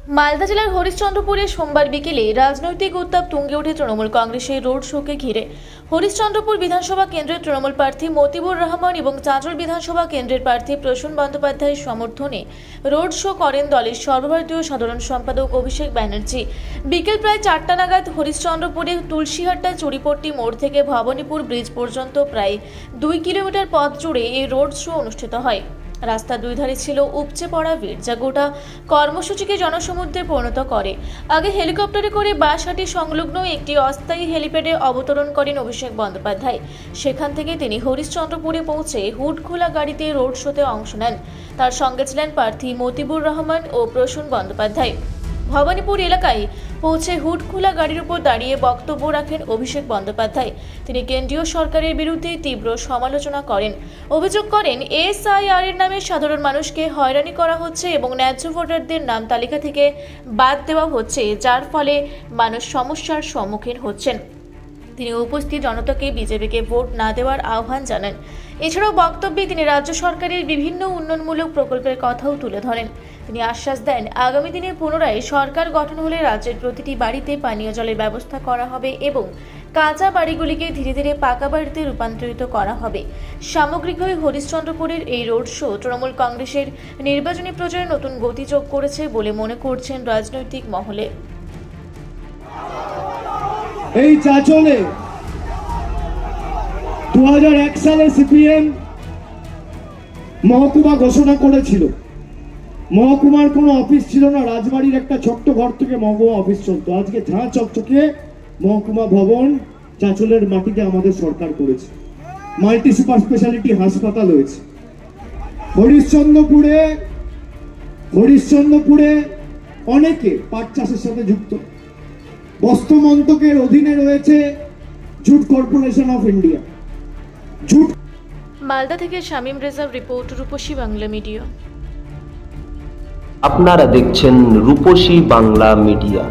মালদা জেলার হরিশ্চন্দ্রপুরে সোমবার বিকেলে রাজনৈতিক উত্তাপ তুঙ্গে ওঠে তৃণমূল কংগ্রেসের রোড শোকে ঘিরে। হরিশ্চন্দ্রপুর বিধানসভা কেন্দ্রের তৃণমূল প্রার্থী মতিবুর রহমান এবং চাঁচল বিধানসভা কেন্দ্রের প্রার্থী প্রসূন বন্দ্যোপাধ্যায়ের সমর্থনে রোড শো করেন দলের সর্বভারতীয় সাধারণ সম্পাদক অভিষেক ব্যানার্জি। বিকেল প্রায় 4টা নাগাদ হরিশ্চন্দ্রপুরে তুলসীহাট্টা চুরিপট্টি মোড় থেকে ভবানীপুর ব্রিজ পর্যন্ত প্রায় 2 কিলোমিটার পথ জুড়ে এই রোড শো অনুষ্ঠিত হয়। রাস্তার দুই ধারে ছিল উপচে পড়া ভিড়, যা গোটা কর্মসূচিকে জনসমুদ্রে পরিণত করে। আগে হেলিকপ্টারে করে বাঁশহাটি সংলগ্ন একটি অস্থায়ী হেলিপ্যাডে অবতরণ করেন অভিষেক বন্দ্যোপাধ্যায়। সেখান থেকে তিনি হরিশ্চন্দ্রপুরে পৌঁছে হুড খোলা গাড়িতে রোড শোতে অংশ নেন। তার সঙ্গে ছিলেন প্রার্থী মতিবুর রহমান ও প্রসূন বন্দ্যোপাধ্যায়। ভবানীপুর এলাকায় পৌঁছে হুড খোলা গাড়ির উপর দাঁড়িয়ে বক্তব্য রাখেন অভিষেক বন্দ্যোপাধ্যায়। তিনি কেন্দ্রীয় সরকারের বিরুদ্ধে তীব্র সমালোচনা করেন। অভিযোগ করেন, এসআইআর এর নামে সাধারণ মানুষকে হয়রানি করা হচ্ছে এবং ন্যায্য ভোটারদের নাম তালিকা থেকে বাদ দেওয়া হচ্ছে, যার ফলে মানুষ সমস্যার সম্মুখীন হচ্ছেন। তিনি উপস্থিত জনতাকে বিজেপিকে ভোট না দেওয়ার আহ্বান জানান। এছাড়াও বক্তব্যে তিনি রাজ্য সরকারের বিভিন্ন উন্নয়নমূলক প্রকল্পের কথাও তুলে ধরেন। তিনি আশ্বাস দেন, আগামী দিনে পুনরায় সরকার গঠন হলে রাজ্যের প্রতিটি বাড়িতে পানীয় জলের ব্যবস্থা করা হবে এবং কাঁচা বাড়িগুলিকে ধীরে ধীরে পাকা বাড়িতে রূপান্তরিত করা হবে। সামগ্রিকভাবে হরিশ্চন্দ্রপুরের এই রোড শো তৃণমূল কংগ্রেসের নির্বাচনী প্রচারে নতুন গতি যোগ করেছে বলে মনে করছেন রাজনৈতিক মহলে। এই চাঁচলে 2001 সালে সিপিএম মহকুমা ঘোষণা করেছিল। মহকুমার কোনো অফিস ছিল না, রাজবাড়ির একটা ছোট্ট ঘর থেকে মহকুমা অফিস চলতো। আজকে ঝাঁ চকচকে মহকুমা ভবন চাঁচলের মাটিতে আমাদের সরকার করেছে। মাল্টি সুপার স্পেশালিটি হাসপাতাল হয়েছে। হরিশ্চন্দ্রপুরে অনেকে পাট চাষের সাথে যুক্ত। বস্ত্র মন্ত্রকের অধীনে রয়েছে jute corporation of India. Malda থেকে শামীম রেজা রিপোর্ট, রূপসী বাংলা মিডিয়া। আপনারা দেখছেন রূপসী বাংলা মিডিয়া।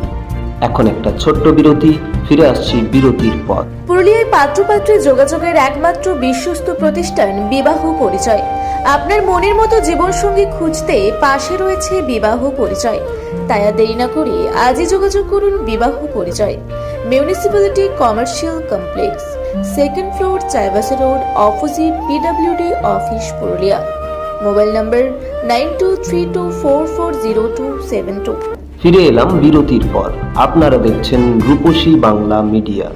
এখন একটা ছোট্ট বিরতি, ফিরে আসছি বিরতির পর। পুরুলিয়ায় পাত্রপাত্রী যোগাযোগের একমাত্র বিশ্বস্ত প্রতিষ্ঠান বিবাহ পরিচয়। আপনার মনের মতো জীবনসঙ্গী খুঁজতে পাশে রয়েছে বিবাহ পরিচয়। তাই আর দেরি না করে আজই যোগাযোগ করুন বিবাহ পরিচয়। Municipality commercial complex, 2nd floor, Chaibasa road, opposite PWD office, Purulia. Mobile নম্বর 9232440272। ফিরে এলাম বিরতির পর। আপনারা দেখছেন রূপসী বাংলা মিডিয়া।